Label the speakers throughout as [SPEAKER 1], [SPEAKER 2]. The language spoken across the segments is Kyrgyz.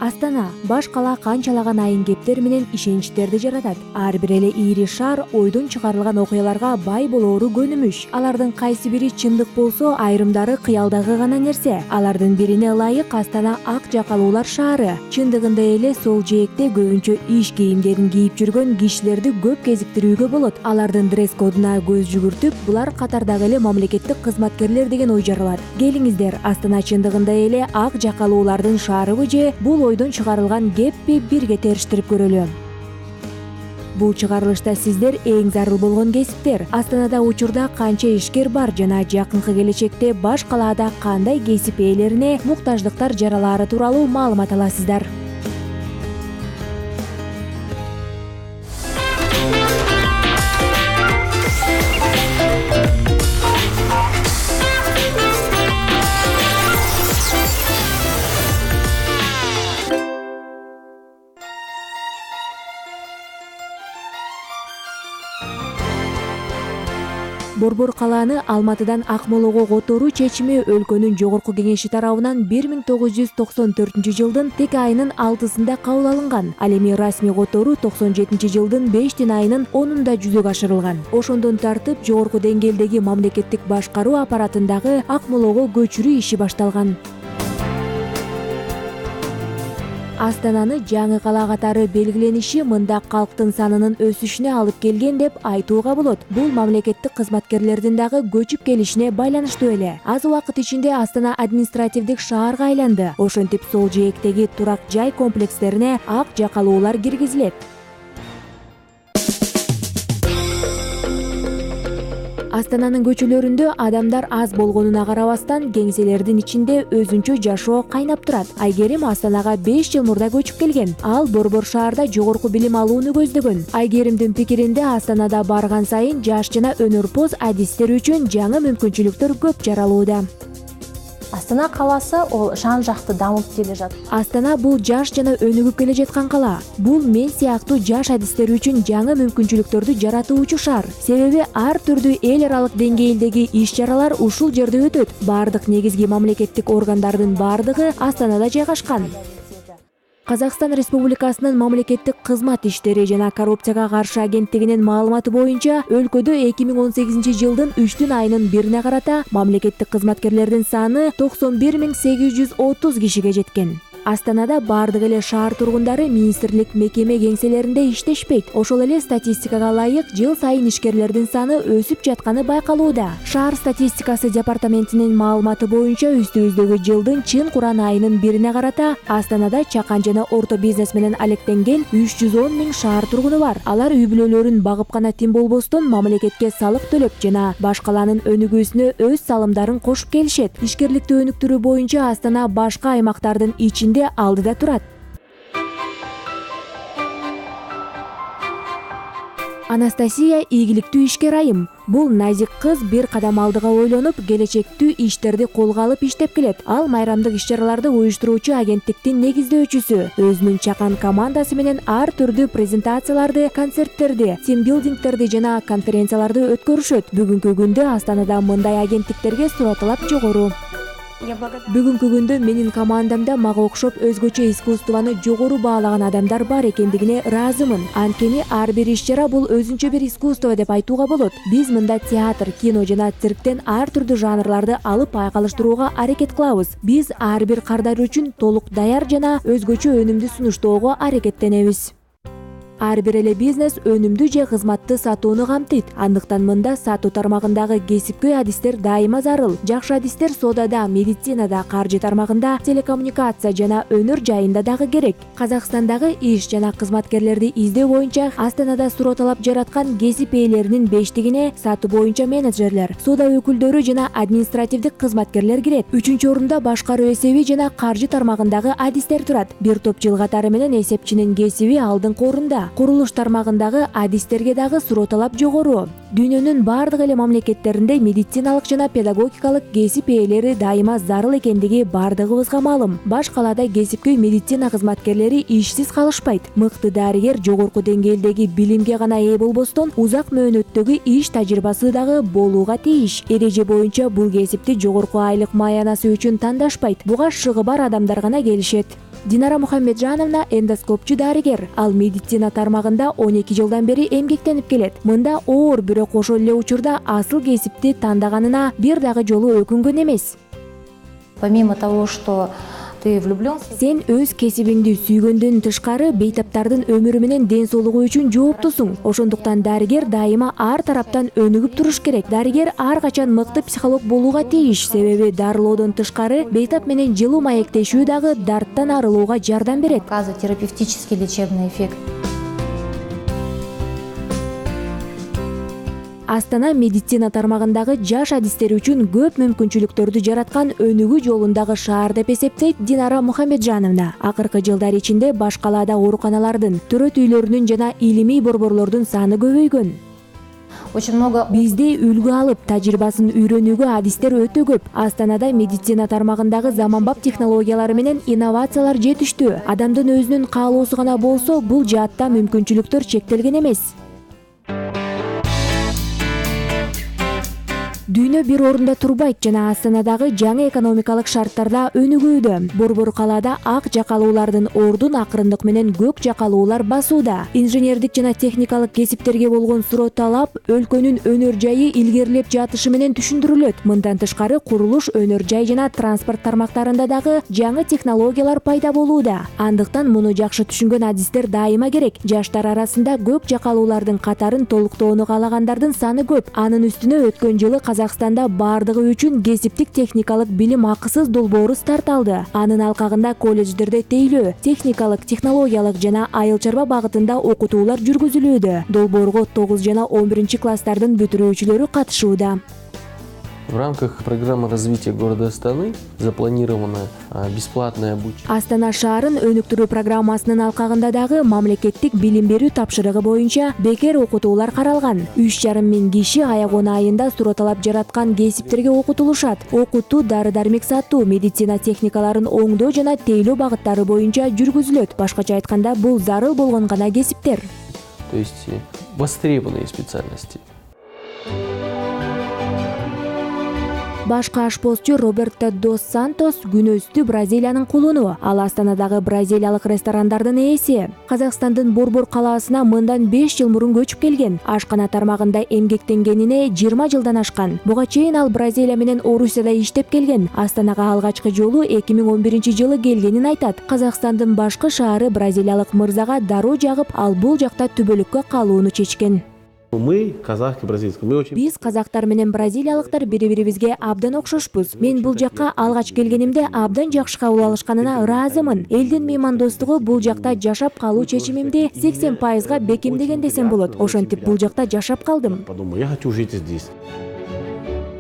[SPEAKER 1] Астана баш кала канчалаган айын кептер менен ишеничтерди жаратат. Ар бир эле ири шаар ойдон чыгарылган окуяларга бай болоору көнүмүш. Алардын кайсы бири чындык болсо, айрымдары кыялдагы гана нерсе. Алардын бирине ылайык Астана ак жакалуулар шаары. Чындыгында эле сол жээкте көбүнчө иш кийимдерин кийип жүргөн кишилерди көп кезиктирүүгө болот. Алардын дресс-кодуна көз жүгүртүп, булар катардагы эле мамлекеттик кызматкерлер деген ой жаралат. Келиңиздер, Астана чындыгында эле ак жакалуулардын шаарыбы же бул ойдон чыгарылган кеппи, бирге териштирип көрөлү. Бул чыгарылышта сиздер эң зарыл болгон кесиптер, Астанада учурда канча ишкер бар жана жакынкы келечекте баш калаада кандай кесип ээлерине муктаждыктар жаралаары тууралуу маалымат аласыздар. Борбор калааны Алматыдан Акмолого которуу чечими өлкөнүн жогорку кеңеши тарабынан 1994 жылдын тек айынын 6-сында кабыл алынган. Ал эми расмий которуу 97 жылдын 5 айынын 10-унда жүзөгө ашырылган. Ошондон тартып жогорку деңгээлдеги мамлекеттик башкаруу аппаратындагы Акмолого көчүрүү иши башталган. Астананы жаңы кала катары белгилениши мында калктын санынын өсүшүнө алып келген деп айтууга болот. Бул мамлекеттик кызматкерлердин дагы көчүп келишине байланыштуу эле. Аз убакыт ичинде Астана административдик шаарга айланды. Ошентип сол жээктеги турак жай комплекстерине ак жакалуулар киргизилет. Астананын көчөлөрүндө адамдар аз болгонуна карабастан, кеңселердин ичинде өзүнчө жашоо кайнап турат. Айгерим Астанага 5 жыл мурда көчүп келген. Ал борбор шаарда жогорку билим алууну көздөгөн. Айгеримдин пикиринде, Астанада барган сайын жаш жана өнөрпоз адистер үчүн жаңы мүмкүнчүлүктөр көп жаралууда.
[SPEAKER 2] Астана каласы ол жан жакты дамып келе жатат.
[SPEAKER 1] Астана бул жаш жана өнүгүп келе жаткан кала. Бул мен сыяктуу жаш адистер үчүн жаңы мүмкүнчүлүктөрдү жаратуучу шаар. Себеби ар түрдүү эл аралык деңгээлдеги иш-чаралар ушул жерде өтөт. Бардык негизги мамлекеттик органдардын бардыгы Астанада жайгашкан. Казакстан Республикасынын мамлекеттик кызмат иштери жана коррупцияга каршы агенттигинин маалыматы боюнча, өлкөдө 2018 жылдын 3 айынын 1-ине карата мамлекеттик кызматкерлердин саны 91 830 кишиге жеткен. Астанада бардык эле шаар тургундары министрлик мекеме кеңселеринде иштешпейт. Ошол эле статистикага ылайык жыл сайын ишкерлердин саны өсүп жатканы байкалууда. Шаар статистикасы департаментинин маалыматы боюнча, үстүбүздөгү жылдын чын куран айынын 1-ине карата Астанада чакан жана орто бизнес менен алектенген 310 000 шаар тургуну бар. Алар үй бүлөлөрүн багып гана тим болбостон, мамлекетке салык төлөп жана баш каланын өнүгүүсүнө өз салымдарын кошуп келишет. Ишкерликти өнүктүрүү боюнча Астана башка аймактардын ичинде алдыда турат. Анастасия ийгиликтүү ишкер айым. Бул назик кыз бир кадам алдыга ойлонуп, келечектүү иштерди колго алып иштеп келет. Ал майрамдык иш-чараларды уюштуруучу агенттиктин негиздөөчүсү. Өзүнүн чакан командасы менен ар түрдүү презентацияларды, концерттерди, тимбилдингтерди жана конференцияларды өткөрүшөт. Бүгүнкү күндө Астанада мындай агенттиктерге суратталап жогору. Бүгүнкү күндө менин командамда мага окшоп өзгөчө искусствону жогору баалаган адамдар бар экендигине ыраазымын. Анткени ар бир иш-чара бул өзүнчө бир искусство деп айтууга болот. Биз мында театр, кино жана цирктен ар түрдүү жанрларды алып айкалыштырууга аракет кылабыз. Биз ар бир кардар үчүн толук даяр жана өзгөчө өнүмдү сунуштоого аракеттенебиз. Ар бир эле бизнес өнүмдү же кызматты сатууну камтыйт. Андыктан мында сатуу тармагындагы кесипкөй адистер дайыма зарыл. Жакшы адистер соодада, медицинада, каржы тармагында, телекоммуникация жана өнөр жайында дагы керек. Казакстандагы иш жана кызматкерлерди издөө боюнча Астанада суратталап жараткан кесип ээлеринин 5-тигине сатуу боюнча менеджерлер, соода өкүлдөрү жана административдик кызматкерлер кирет. 3-орунда башкаруу эсеби жана каржы тармагындагы адистер турат. Бир топ жыл катары менен эсепчинин кесиби алдыңкы орунда. Курулуш тармагындагы адистерге дагы суратталап жогору. Дүйнөнүн бардык эле мамлекеттеринде медициналык жана педагогикалык кесип ээлери дайыма зарыл экендиги бардыгыбызга маалым. Баш калаада кесипкөй медицина кызматкерлери ишсиз калышпайт. Мыкты дарыгер жогорку деңгээлдеги билимге гана ээ болбостон, узак мөөнөттөгү иш тажрыйбасы дагы болууга тийиш. Эреже боюнча бул кесипти жогорку айлык маянасы үчүн тандашпайт. Буга шыгы бар адамдар гана келишет. Динара Мухаммеджановна эндоскопчу дарыгер. Ал медицина тармагында 12 жылдан бери эмгектенип келет. Мында оор бирок ошол эле учурда асыл кесипти тандаганына бир дагы жолу өкүнгөн эмес.
[SPEAKER 2] Помимо того, что ты влюблен,
[SPEAKER 1] Сен өз кесибиңди сүйгөндөн тышкары бейтаптардын өмүрү менен ден соолугу үчүн жооптусуң. Ошондуктан дарыгер дайыма ар тараптан өнүгүп туруш керек. Дарыгер ар качан мыкты психолог болууга тийиш, себеби дарылоодон тышкары бейтап менен жылуу маектешүү дагы дарттан арылууга жардам берет.
[SPEAKER 2] оказывает терапевтический лечебный эффект.
[SPEAKER 1] Астана медицина тармагындагы жаш адистер үчүн көп мүмкүнчүлүктөрдү жараткан өнүгүү жолундагы шаар деп эсептейт Динара Мухаммеджановна. Акыркы жылдар ичинде баш калаада ооруканалардын, төрөт үйлөрүнүн жана илимий борборлордун саны көбөйгөн.
[SPEAKER 2] Очень много
[SPEAKER 1] Бизде үлгү алып, тажрыйбасын үйрөнүүгө адистер өтө көп. Астанада медицина тармагындагы заманбап технологиялар менен инновациялар жетиштүү. Адамдын өзүнүн каалоосу гана болсо, бул жаатта мүмкүнчүлүктөр чектелген эмес. Дүйнө бир орунда турбайт жана Астанадагы жаңы экономикалык шарттарда өнүгүүдө. Борбор калаада ак жакалуулардын ордун акырындык менен көк жакалуулар басууда. Инженердик жана техникалык кесиптерге болгон суроо талап өлкөнүн өнөр жайы илгерилеп жатышы менен түшүндүрүлөт. Мындан тышкары курулуш, өнөр жай жана транспорт тармактарында дагы жаңы технологиялар пайда болууда. Андыктан муну жакшы түшүнгөн адистер дайыма керек. Жаштар арасында көк жакалуулардын катарын толуктоону каалагандардын саны көп. Анын үстүнө өткөн жылы Казакстанда бардыгы үчүн кесиптик техникалык билим акысыз долбоору старт алды. Анын алкагында колледждерде тейлөө, техникалык, технологиялык жана айыл чарба багытында окутуулар жүргүзүлүүдө. Долбоорго 9 жана 11 класстардын бүтүрүүчүлөрү катышууда.
[SPEAKER 3] В рамках программы развития города Астаны запланировано бесплатное обучение.
[SPEAKER 1] Астана шаарын өнүктүрүү программасынын алкагында дагы мамлекеттик билим берүү тапшырыгы боюнча бекер окутуулар каралган. 3,5 миң киши аягон айында суроо жараткан кесиптерге окутулушат. Окутуу, дары-дармек сатуу, медицина техникаларын оңдоо жана тейлөө багыттары боюнча жүргүзүлөт. Башкача айтканда, бул зарыл болгон гана кесиптер.
[SPEAKER 3] То есть востребованные специальности.
[SPEAKER 1] Башкы ашпозчу Роберто дос Сантос күнөстүү Бразилиянын кулуну. Ал Астанадагы бразилиялык ресторандардын ээси. Казакстандын Борбор калаасына мындан 5 жыл мурун көчүп келген. Ашкана тармагында эмгектенгенине 20 жылдан ашкан. Буга чейин ал Бразилия менен Орусияда иштеп келген. Астанага алгачкы жолу 2011 жылы келгенин айтат. Казакстандын башкы шаары бразилиялык мырзага дароо жагып, ал бул жакта түбөлүккө калууну чечкен.
[SPEAKER 4] Мы, казахи, бразильские, мы очень...
[SPEAKER 1] Биз казактар менен бразилиялыктар бири-бирибизге абдан окшошпуз. Мен бул жакка алгач келгенимде абдан жакшы кабыл алышканына ыраазымын. Элдин меймандостугу бул жакта жашап калуу чечимимди 80%га бекемдеген десем болот. Ошентип бул жакта жашап калдым.
[SPEAKER 4] Подумал, я хочу жить здесь.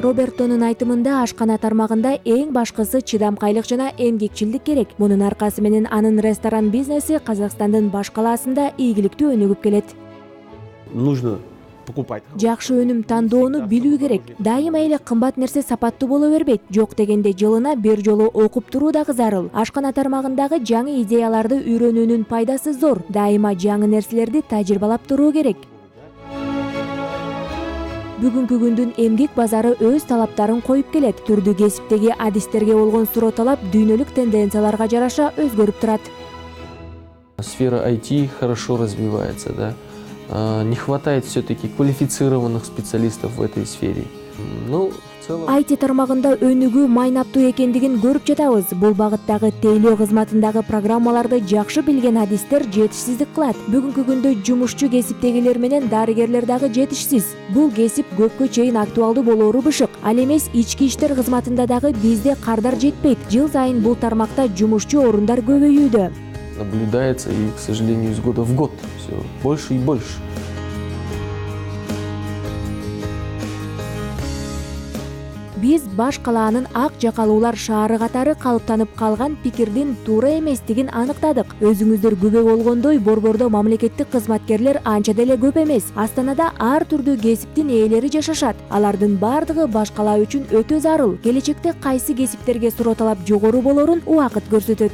[SPEAKER 1] Робертонун айтымында ашкана тармагында эң башкысы чыдамкайлык жана эмгекчилдик керек. Мунун аркасы менен анын ресторан бизнеси Казакстандын баш калаасында ийгиликтүү өнүгүп келет.
[SPEAKER 4] Нужно покупать.
[SPEAKER 1] Жакшы өнүм тандоону билүү керек. Дайыма эле кымбат нерсе сапаттуу боло бербейт. Жок дегенде жылына бир жолу окуп туруу дагы зарыл. Ашкана тармагындагы жаңы идеяларды үйрөнүүнүн пайдасы зор. Дайыма жаңы нерселерди тажрыйбалап туруу керек. Бүгүнкү күндүн эмгек базары өз талаптарын коюп келет. Түрдүү кесиптеги адистерге болгон суроо талап дүйнөлүк тенденцияларга жараша өзгөрүп турат.
[SPEAKER 3] Сфера IT хорошо развивается, да. Не хватает все-таки квалифицированных специалистов в этой сфере. Ну, в целом...
[SPEAKER 1] IT тармагында өнүгүү майнаптуу экендигин көрүп жатабыз. Бул багыттагы тейлөө кызматындагы программаларды жакшы билген адистер жетишсиздик кылат. Бүгүнкү күндө жумушчу кесиптегилер менен дарыгерлер дагы жетишсиз. Бул кесип көпкө чейин актуалдуу болоору бышык. Ал эмес ички иштер кызматында дагы бизде кардар жетпейт. Жыл сайын бул тармакта жумушчу орундар көбөйүүдө.
[SPEAKER 3] Наблюдается и, к сожалению, из года в год все больше и больше.
[SPEAKER 1] Биз баш калаанын ак жакалуулар шаары катары калыптанып калган пикирдин туура эместигин аныктадык. Өзүңүздөр күбө болгондой, Борбордо мамлекеттик кызматкерлер анча деле көп эмес. Астанада ар түрдүү кесиптин ээлери жашашат. Алардын бардыгы баш калаа үчүн өтө зарыл. Келечекте кайсы кесиптерге суроо талап жогору болорун убакыт көрсөтөт.